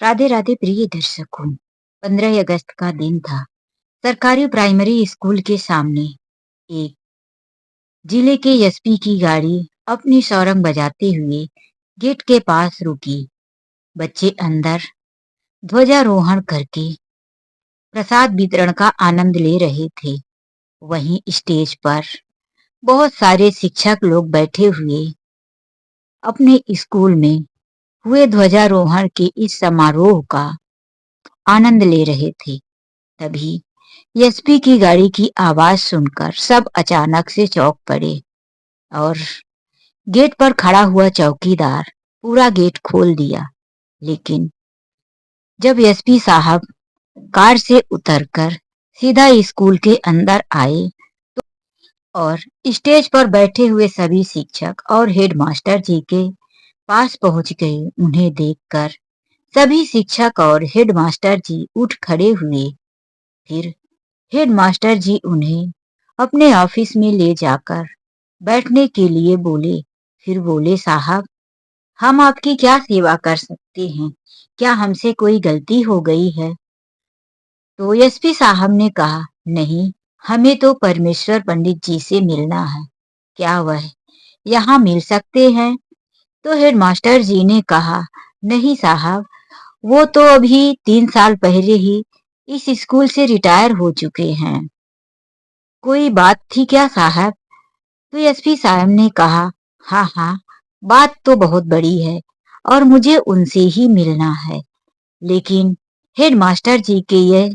राधे राधे प्रिय दर्शकों। 15 अगस्त का दिन था। सरकारी प्राइमरी स्कूल के सामने एक जिले के एसपी की गाड़ी अपनी सौरंग बजाते हुए गेट के पास रुकी। बच्चे अंदर ध्वजारोहण करके प्रसाद वितरण का आनंद ले रहे थे। वहीं स्टेज पर बहुत सारे शिक्षक लोग बैठे हुए अपने स्कूल में हुए ध्वजारोहण के इस समारोह का आनंद ले रहे थे। तभी एसपी की गाड़ी की आवाज सुनकर सब अचानक से चौंक पड़े और गेट पर खड़ा हुआ चौकीदार पूरा गेट खोल दिया। लेकिन जब एसपी साहब कार से उतरकर सीधा स्कूल के अंदर आए और स्टेज पर बैठे हुए सभी शिक्षक और हेडमास्टर जी के पास पहुंच गए, उन्हें देखकर सभी शिक्षक और हेडमास्टर जी उठ खड़े हुए। फिर हेडमास्टर जी उन्हें अपने ऑफिस में ले जाकर बैठने के लिए बोले। फिर बोले, साहब, हम आपकी क्या सेवा कर सकते हैं? क्या हमसे कोई गलती हो गई है? तो एसपी साहब ने कहा, नहीं, हमें तो परमेश्वर पंडित जी से मिलना है। क्या वह यहाँ मिल सकते हैं? तो हेडमास्टर जी ने कहा, नहीं साहब, वो तो अभी 3 साल पहले ही इस स्कूल से रिटायर हो चुके हैं। कोई बात थी क्या साहब? तो एसपी साहब ने कहा, हाँ हाँ, बात तो बहुत बड़ी है और मुझे उनसे ही मिलना है। लेकिन हेडमास्टर जी के ये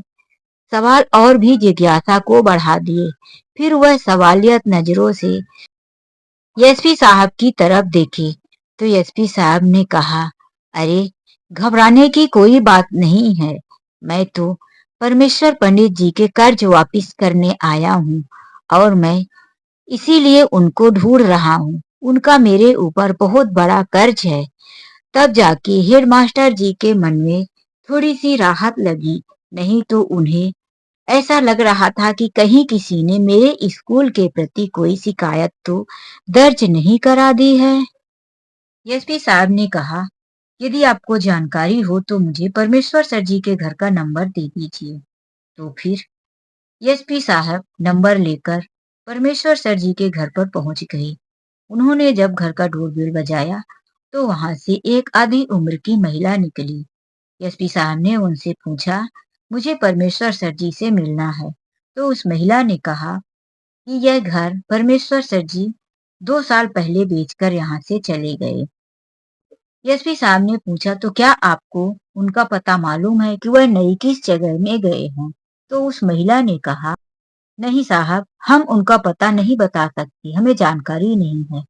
सवाल और भी जिज्ञासा को बढ़ा दिए। फिर वह सवालियत नजरों से एसपी साहब की तरफ देखे तो एसपी साहब ने कहा, अरे, घबराने की कोई बात नहीं है। मैं तो परमेश्वर पंडित जी के कर्ज वापिस करने आया हूँ और मैं इसीलिए उनको ढूंढ रहा हूँ। उनका मेरे ऊपर बहुत बड़ा कर्ज है। तब जाके हेडमास्टर जी के मन में थोड़ी सी राहत लगी, नहीं तो उन्हें ऐसा लग रहा था कि कहीं किसी ने मेरे स्कूल के प्रति कोई शिकायत तो दर्ज नहीं करा दी है। एसपी साहब ने कहा, यदि आपको जानकारी हो तो मुझे परमेश्वर सर जी के घर का नंबर दे दीजिए। तो फिर एसपी साहब नंबर लेकर परमेश्वर सर जी के घर पर पहुंच गए। उन्होंने जब घर का डोरबेल बजाया तो वहां से एक आधी उम्र की महिला निकली। एसपी साहब ने उनसे पूछा, मुझे परमेश्वर सर जी से मिलना है। तो उस महिला ने कहा कि यह घर परमेश्वर सर जी 2 साल पहले बेचकर यहाँ से चले गए। एसपी साहब ने पूछा, तो क्या आपको उनका पता मालूम है कि वह नई किस जगह में गए हैं? तो उस महिला ने कहा, नहीं साहब, हम उनका पता नहीं बता सकती, हमें जानकारी नहीं है।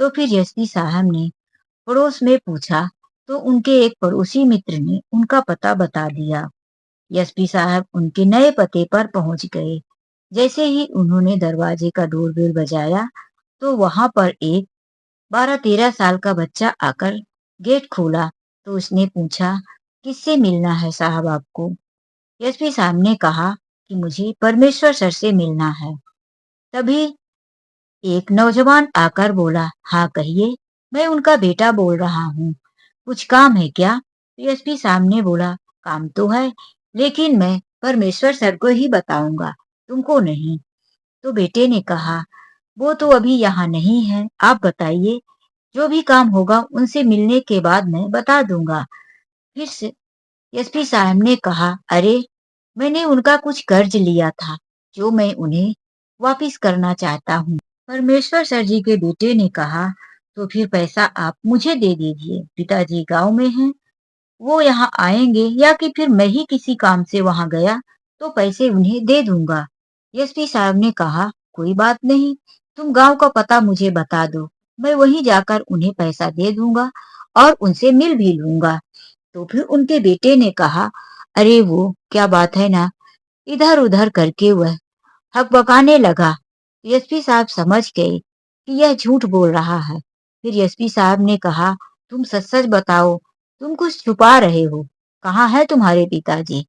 तो फिर एसपी साहब ने पड़ोस में पूछा तो उनके एक पड़ोसी मित्र ने उनका पता बता दिया। एसपी साहब उनके नए पते पर पहुंच गए। जैसे ही उन्होंने दरवाजे का डोरबेल बजाया तो वहां पर एक 12-13 साल का बच्चा आकर गेट खोला। तो उसने पूछा, किससे मिलना है साहब आपको? एसपी साहब ने कहा कि मुझे परमेश्वर सर से मिलना है। तभी एक नौजवान आकर बोला, हाँ कहिए, मैं उनका बेटा बोल रहा हूँ, कुछ काम है क्या? तो एसपी साहब ने बोला, काम तो है, लेकिन मैं परमेश्वर सर को ही बताऊंगा, तुमको नहीं। तो बेटे ने कहा, वो तो अभी यहाँ नहीं है, आप बताइए, जो भी काम होगा उनसे मिलने के बाद मैं बता दूंगा। फिर से एसपी साहब ने कहा, अरे, मैंने उनका कुछ कर्ज लिया था जो मैं उन्हें वापिस करना चाहता हूँ। परमेश्वर सर जी के बेटे ने कहा, तो फिर पैसा आप मुझे दे दीजिए, पिताजी गांव में हैं, वो यहाँ आएंगे या कि फिर मैं ही किसी काम से वहां गया तो पैसे उन्हें दे दूंगा। एसपी साहब ने कहा, कोई बात नहीं, तुम गांव का पता मुझे बता दो, मैं वहीं जाकर उन्हें पैसा दे दूंगा और उनसे मिल भी लूंगा। तो फिर उनके बेटे ने कहा, अरे वो क्या बात है ना, इधर उधर करके वह हकबकाने लगा। एसपी साहब समझ गए कि यह झूठ बोल रहा है। फिर एसपी साहब ने कहा, तुम सच सच बताओ, तुम कुछ छुपा रहे हो, कहाँ है तुम्हारे पिताजी?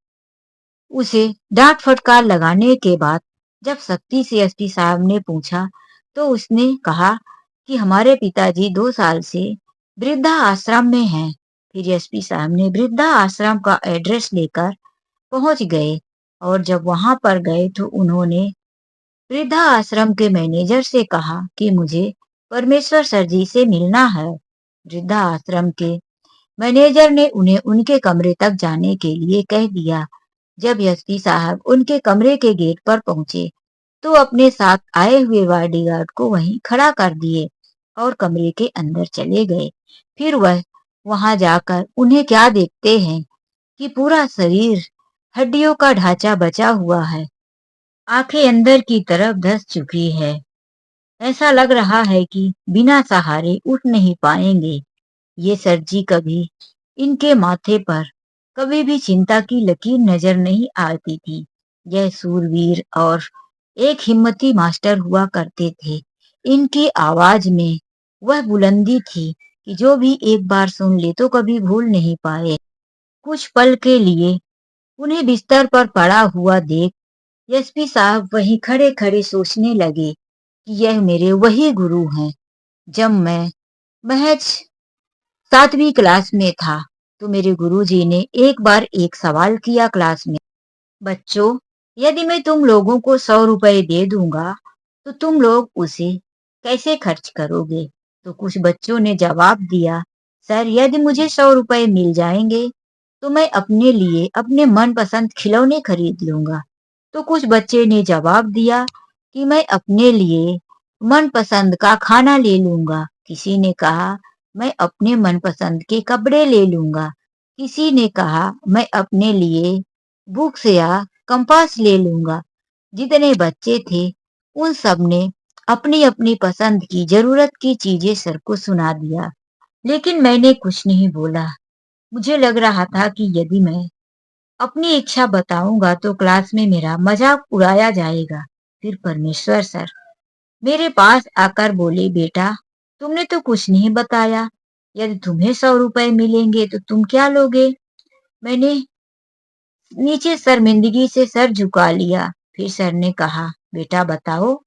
उसे डांट फटकार लगाने के बाद जब सख्ती से एसपी साहब ने पूछा तो उसने कहा कि हमारे पिताजी 2 साल से वृद्धा आश्रम में हैं फिर एसपी साहब ने वृद्धा आश्रम का एड्रेस लेकर पहुंच गए और जब वहां पर गए तो उन्होंने वृद्धा आश्रम के मैनेजर से कहा कि मुझे परमेश्वर सर जी से मिलना है। वृद्धा आश्रम के मैनेजर ने उन्हें उनके कमरे तक जाने के लिए कह दिया। जब एसपी साहब उनके कमरे के गेट पर पहुंचे तो अपने साथ आए हुए बॉडीगार्ड को वहीं खड़ा कर दिए और कमरे के अंदर चले गए। फिर वह वहां जाकर उन्हें क्या देखते हैं कि पूरा शरीर हड्डियों का ढांचा बचा हुआ है, आंखें अंदर की तरफ धंस चुकी है। ऐसा लग रहा है कि बिना सहारे उठ नहीं पाएंगे। ये सर जी कभी इनके माथे पर कभी भी चिंता की लकीर नजर नहीं आती थी। यह सूरवीर और एक हिम्मती मास्टर हुआ करते थे। इनकी आवाज में वह बुलंदी थी कि जो भी एक बार सुन ले तो कभी भूल नहीं पाए। कुछ पल के लिए उन्हें बिस्तर पर पड़ा हुआ देख एसपी साहब वहीं खड़े खड़े सोचने लगे कि यह मेरे वही गुरु हैं। जब मैं महज 7वीं क्लास में था तो मेरे गुरुजी ने एक बार एक सवाल किया क्लास में, बच्चों, यदि मैं तुम लोगों को 100 रुपए दे दूंगा तो तुम लोग उसे कैसे खर्च करोगे? तो कुछ बच्चों ने जवाब दिया, सर यदि मुझे 100 रुपए मिल जाएंगे तो मैं अपने लिए अपने मनपसंद खिलौने खरीद लूंगा। तो कुछ बच्चे ने जवाब दिया कि मैं अपने लिए मनपसंद का खाना ले लूंगा। किसी ने कहा मैं अपने मनपसंद के कपड़े ले लूंगा। किसी ने कहा मैं अपने लिए बुक्स या कंपास ले लूंगा। जितने बच्चे थे उन सब ने अपनी अपनी पसंद की जरूरत की चीजें सर को सुना दिया, लेकिन मैंने कुछ नहीं बोला। मुझे लग रहा था कि यदि मैं अपनी इच्छा बताऊंगा तो क्लास में मेरा मजाक उड़ाया जाएगा। फिर परमेश्वर सर मेरे पास आकर बोले, बेटा तुमने तो कुछ नहीं बताया, यदि तुम्हें 100 रुपए मिलेंगे तो तुम क्या लोगे? मैंने नीचे शर्मिंदगी से सर झुका लिया। फिर सर ने कहा, बेटा बताओ,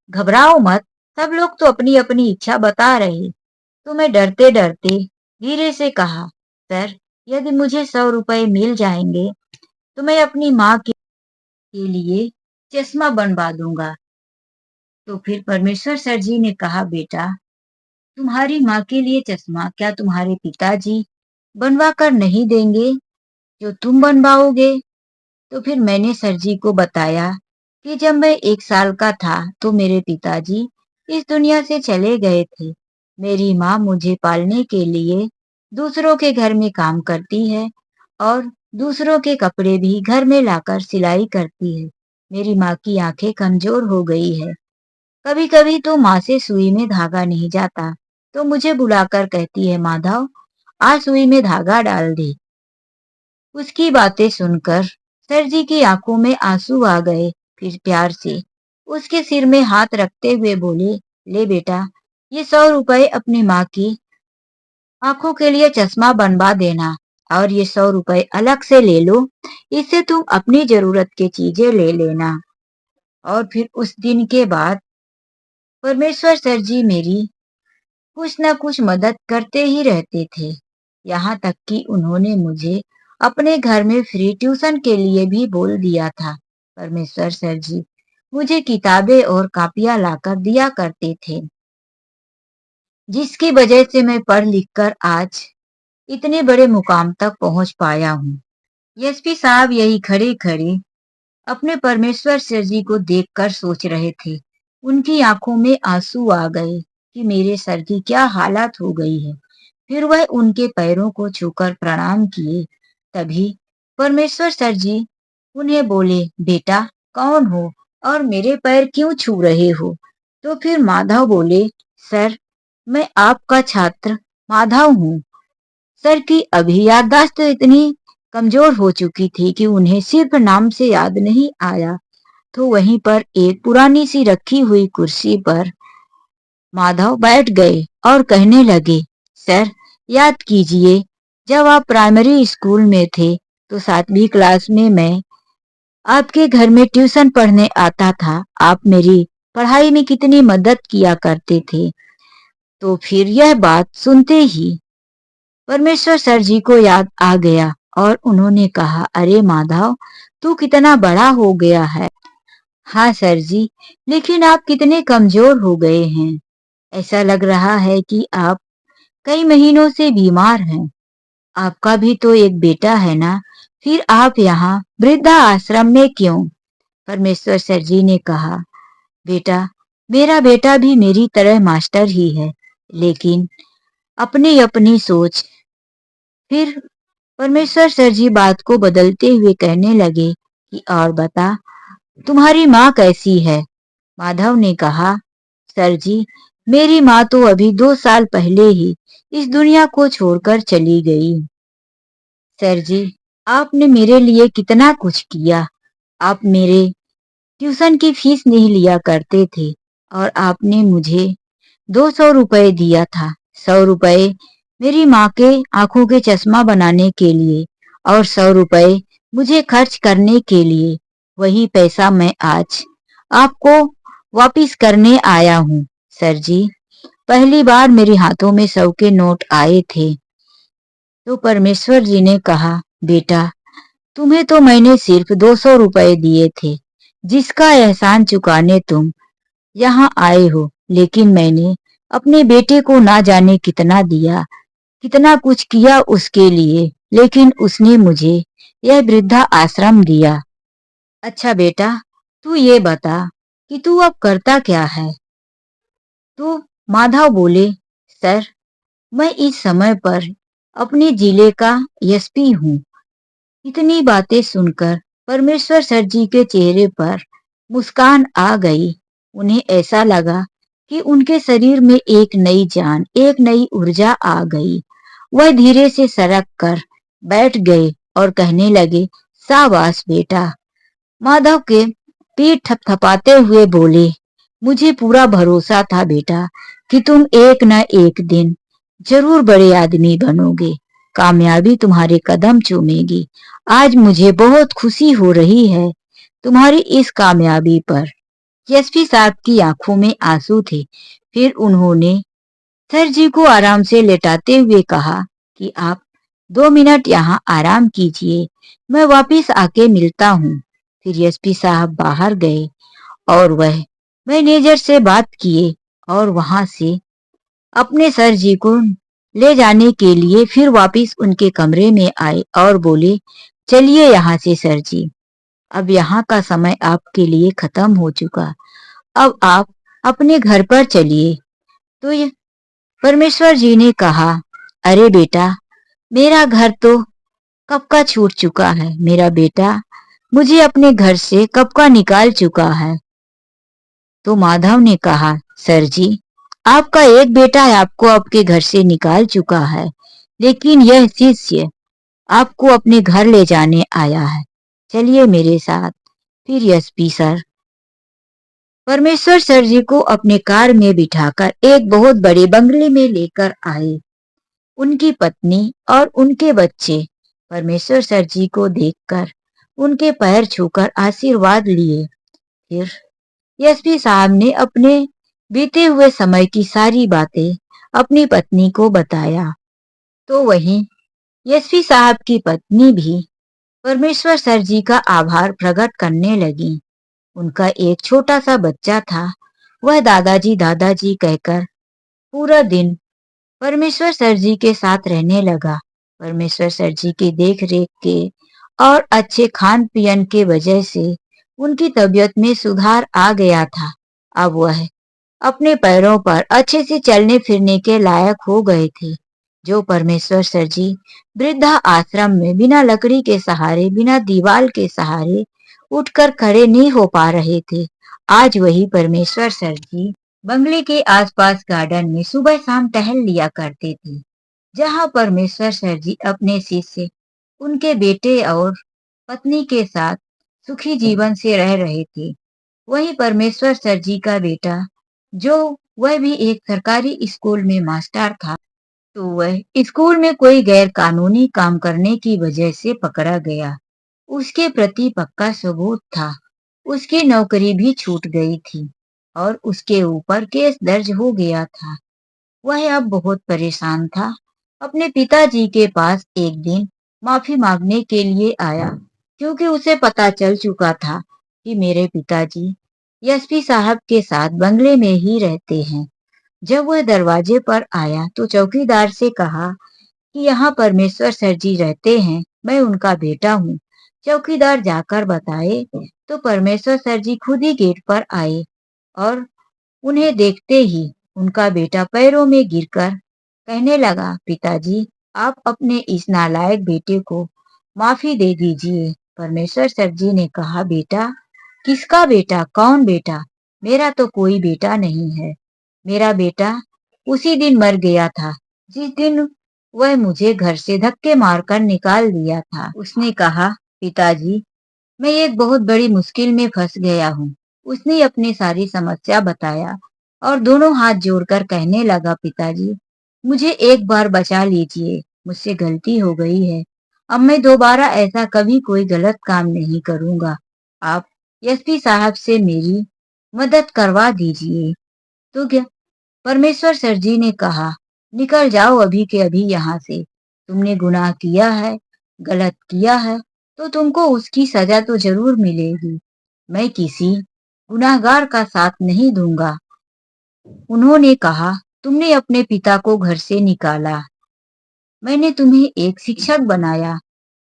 घबराओ मत, सब लोग तो अपनी अपनी इच्छा बता रहे। तो मैं डरते डरते धीरे से कहा, सर यदि मुझे 100 रुपए मिल जाएंगे तो मैं अपनी माँ के लिए चश्मा बनवा दूंगा। तो फिर परमेश्वर सर जी ने कहा, बेटा तुम्हारी माँ के लिए चश्मा क्या तुम्हारे पिताजी बनवा कर नहीं देंगे जो तुम बनवाओगे? तो फिर मैंने सर जी को बताया कि जब मैं 1 साल का था तो मेरे पिताजी इस दुनिया से चले गए थे। मेरी माँ मुझे पालने के लिए दूसरों के घर में काम करती है और दूसरों के कपड़े भी घर में लाकर सिलाई करती है। मेरी माँ की आंखें कमजोर हो गई है। कभी कभी तो माँ से सुई में धागा नहीं जाता तो मुझे बुलाकर कहती है, माधव आज सुई में धागा डाल दे। उसकी बातें सुनकर सर जी की आंखों में आंसू आ गए। फिर प्यार से उसके सिर में हाथ रखते हुए बोले, ले बेटा ये 100 रुपए अपनी माँ की आंखों के लिए चश्मा बनवा देना और ये 100 रुपए अलग से ले लो, इससे तुम अपनी जरूरत की चीजें ले लेना। और फिर उस दिन के बाद परमेश्वर सर जी मेरी कुछ न कुछ मदद करते ही रहते थे। यहाँ तक कि उन्होंने मुझे अपने घर में फ्री ट्यूशन के लिए भी बोल दिया था। परमेश्वर सर जी मुझे किताबें और कापियां लाकर दिया करते थे, जिसकी वजह से मैं पढ़ लिख कर आज इतने बड़े मुकाम तक पहुंच पाया हूँ। एसपी साहब यही खड़े खड़े अपने परमेश्वर सर जी को देखकर सोच रहे थे। उनकी आंखों में आंसू आ गए कि मेरे सर की क्या हालत हो गई है। फिर वह उनके पैरों को छूकर प्रणाम किए। तभी परमेश्वर सर जी उन्हें बोले, बेटा कौन हो और मेरे पैर क्यों छू रहे हो? तो फिर माधव बोले, सर मैं आपका छात्र माधव हूँ। सर की अभी याददाश्त तो इतनी कमजोर हो चुकी थी कि उन्हें सिर्फ नाम से याद नहीं आया। तो वहीं पर एक पुरानी सी रखी हुई कुर्सी पर माधव बैठ गए और कहने लगे, सर याद कीजिए जब आप प्राइमरी स्कूल में थे तो 7वीं क्लास में मैं आपके घर में ट्यूशन पढ़ने आता था। आप मेरी पढ़ाई में कितनी मदद किया करते थे। तो फिर यह बात सुनते ही परमेश्वर सर जी को याद आ गया और उन्होंने कहा, अरे माधव, तू कितना बड़ा हो गया है। हाँ सर जी, लेकिन आप कितने कमजोर हो गए हैं। ऐसा लग रहा है कि आप कई महीनों से बीमार हैं। आपका भी तो एक बेटा है ना, फिर आप यहाँ वृद्धा आश्रम में क्यों? परमेश्वर सर जी ने कहा, बेटा, मेरा बेटा भी मेरी तरह मास्टर ही है, लेकिन अपनी अपनी सोच। फिर परमेश्वर सर जी बात को बदलते हुए कहने लगे कि और बता, तुम्हारी माँ कैसी है? माधव ने कहा, सर जी, मेरी माँ तो अभी 2 साल पहले ही इस दुनिया को छोड़कर चली गई। सर जी, आपने मेरे लिए कितना कुछ किया। आप मेरे ट्यूशन की फीस नहीं लिया करते थे और आपने मुझे 200 रुपए दिया था। 100 रुपए मेरी माँ के आंखों के चश्मा बनाने के लिए और 100 रुपए मुझे खर्च करने के लिए। वही पैसा मैं आज आपको वापिस करने आया हूँ। सर जी, पहली बार मेरे हाथों में 100 के नोट आए थे तो परमेश्वर जी ने कहा, बेटा, तुम्हें तो मैंने सिर्फ 200 रुपए दिए थे, जिसका एहसान चुकाने तुम यहाँ आए हो, लेकिन मैंने अपने बेटे को ना जाने कितना दिया, कितना कुछ किया उसके लिए, लेकिन उसने मुझे यह वृद्धा आश्रम दिया। अच्छा बेटा, तू ये बता कि तू अब करता क्या है? तो माधव बोले, सर, मैं इस समय पर अपने जिले का एसपी हूँ। इतनी बातें सुनकर परमेश्वर सर जी के चेहरे पर मुस्कान आ गई। उन्हें ऐसा लगा कि उनके शरीर में एक नई जान, एक नई ऊर्जा आ गई। वह धीरे से सरक कर बैठ गए और कहने लगे, शाबाश बेटा। माधव के पीठ थपथपाते हुए बोले, मुझे पूरा भरोसा था बेटा कि तुम एक न एक दिन जरूर बड़े आदमी बनोगे, कामयाबी तुम्हारे कदम चूमेगी। आज मुझे बहुत खुशी हो रही है तुम्हारी इस कामयाबी पर। एसपी साहब की आंखों में आंसू थे। फिर उन्होंने सर जी को आराम से लेटाते हुए कहा कि आप 2 मिनट यहाँ आराम कीजिए, मैं वापिस आके मिलता हूँ। फिर एसपी साहब बाहर गए और वह मैनेजर से बात किए और वहां से अपने सर जी को ले जाने के लिए फिर वापिस उनके कमरे में आए और बोले, चलिए यहाँ से सर जी, अब यहाँ का समय आपके लिए खत्म हो चुका, अब आप अपने घर पर चलिए। तो ये परमेश्वर जी ने कहा, अरे बेटा, मेरा घर तो कब का छूट चुका है। मेरा बेटा मुझे अपने घर से कब का निकाल चुका है। तो माधव ने कहा, सर जी, आपका एक बेटा आपको आपके घर से निकाल चुका है, लेकिन यह शिष्य आपको अपने घर ले जाने आया है। चलिए मेरे साथ। फिर एसपी सर परमेश्वर सर जी को अपने कार में बिठाकर एक बहुत बड़े बंगले में लेकर आए। उनकी पत्नी और उनके बच्चे परमेश्वर सर जी को देखकर उनके पैर छूकर आशीर्वाद लिए। फिर एसपी साहब ने अपने बीते हुए समय की सारी बातें अपनी पत्नी को बताया। तो वहीं एसपी साहब की पत्नी भी परमेश्वर सर जी का आभार प्रकट करने लगी। उनका एक छोटा सा बच्चा था, वह दादाजी दादाजी कहकर पूरा दिन परमेश्वर सर जी के साथ रहने लगा। परमेश्वर सर जी की देख रेख के और अच्छे खान पियन के वजह से उनकी तबीयत में सुधार आ गया था। अब वह अपने पैरों पर अच्छे से चलने फिरने के लायक हो गए थे। जो परमेश्वर सर जी वृद्धा आश्रम में बिना लकड़ी के सहारे, बिना दीवार के सहारे उठकर खड़े नहीं हो पा रहे थे, आज वही परमेश्वर सर जी बंगले के आसपास गार्डन में सुबह शाम टहल लिया करते थे, जहां परमेश्वर सर जी अपने शिष्य, उनके बेटे और पत्नी के साथ सुखी जीवन से रह रहे थे। वहीं परमेश्वर सर जी का बेटा, जो वह भी एक सरकारी स्कूल में मास्टर था, तो वह स्कूल में कोई गैर कानूनी काम करने की वजह से पकड़ा गया। उसके प्रति पक्का सबूत था। उसकी नौकरी भी छूट गई थी और उसके ऊपर केस दर्ज हो गया था। वह अब बहुत परेशान था अपने पिताजी के पास एक दिन माफी मांगने के लिए आया, क्योंकि उसे पता चल चुका था कि मेरे पिताजी एसपी साहब के साथ बंगले में ही रहते हैं। जब वह दरवाजे पर आया तो चौकीदार से कहा कि यहाँ परमेश्वर सर जी रहते हैं, मैं उनका बेटा हूँ। चौकीदार जाकर बताए तो परमेश्वर सर जी खुद ही गेट पर आए और उन्हें देखते ही उनका बेटा पैरों में गिरकर कहने लगा, पिताजी, आप अपने इस नालायक बेटे को माफी दे दीजिए। परमेश्वर सर जी ने कहा, बेटा, किसका बेटा? कौन बेटा? मेरा तो कोई बेटा नहीं है। मेरा बेटा उसी दिन मर गया था जिस दिन वह मुझे घर से धक्के मारकर निकाल दिया था। उसने कहा, पिताजी, मैं एक बहुत बड़ी मुश्किल में फंस गया हूँ। उसने अपनी सारी समस्या बताया और दोनों हाथ जोड़कर कहने लगा, पिताजी, मुझे एक बार बचा लीजिए, मुझसे गलती हो गई है। अब मैं दोबारा ऐसा कभी कोई गलत काम नहीं करूंगा। आप एसपी साहब से मेरी मदद करवा दीजिए। तो क्या? परमेश्वर सर जी ने कहा, निकल जाओ अभी के अभी यहाँ से। तुमने गुनाह किया है, गलत किया है, तो तुमको उसकी सजा तो जरूर मिलेगी। मैं किसी गुनाहगार का साथ नहीं दूंगा। उन्होंने कहा, तुमने अपने पिता को घर से निकाला, मैंने तुम्हें एक शिक्षक बनाया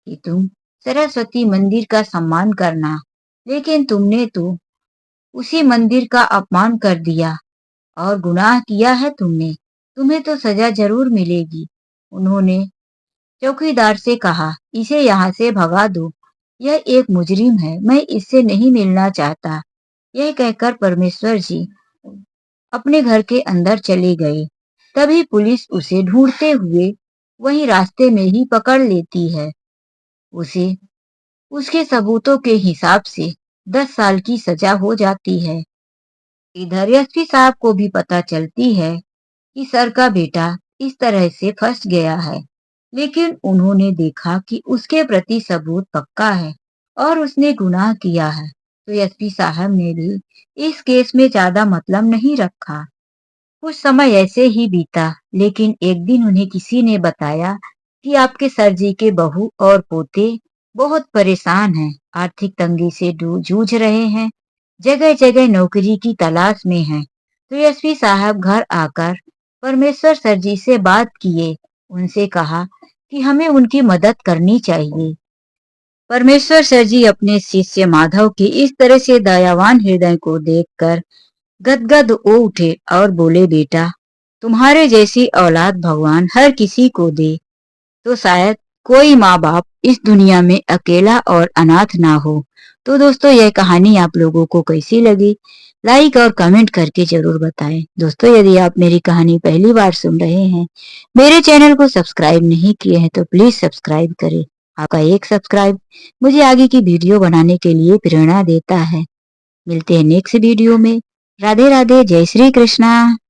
कि तुम सरस्वती मंदिर का सम्मान करना, लेकिन तुमने तो उसी मंदिर का अपमान कर दिया और गुनाह किया है तुमने। तुम्हें तो सजा जरूर मिलेगी। उन्होंने चौकीदार से कहा, इसे यहाँ से भगा दो, यह एक मुजरिम है, मैं इससे नहीं मिलना चाहता। यह कहकर परमेश्वर जी अपने घर के अंदर चले गए। तभी पुलिस उसे ढूंढते हुए वहीं रास्ते में ही पकड़ लेती है। उसे उसके सबूतों के हिसाब से 10 साल की सजा हो जाती है। इधर एसपी साहब को भी पता चलती है कि सर का बेटा इस तरह से फंस गया है, लेकिन उन्होंने देखा कि उसके प्रति सबूत पक्का है और उसने गुनाह किया है, तो एसपी साहब ने भी इस केस में ज्यादा मतलब नहीं रखा। कुछ समय ऐसे ही बीता, लेकिन एक दिन उन्हें किसी ने बताया कि आपके सर जी के बहू और पोते बहुत परेशान हैं, आर्थिक तंगी से जूझ रहे हैं, जगह जगह नौकरी की तलाश में हैं। तो एसपी साहब घर आकर परमेश्वर सर जी से बात किए, उनसे कहा कि हमें उनकी मदद करनी चाहिए। परमेश्वर सर जी अपने शिष्य माधव के इस तरह से दयावान हृदय को देखकर गदगद हो उठे और बोले, बेटा, तुम्हारे जैसी औलाद भगवान हर किसी को दे, तो शायद कोई माँ बाप इस दुनिया में अकेला और अनाथ ना हो। तो दोस्तों, यह कहानी आप लोगों को कैसी लगी, लाइक और कमेंट करके जरूर बताएं। दोस्तों, यदि आप मेरी कहानी पहली बार सुन रहे हैं, मेरे चैनल को सब्सक्राइब नहीं किए हैं, तो प्लीज सब्सक्राइब करें। आपका एक सब्सक्राइब मुझे आगे की वीडियो बनाने के लिए प्रेरणा देता है। मिलते हैं नेक्स्ट वीडियो में। राधे राधे, जय श्री कृष्णा।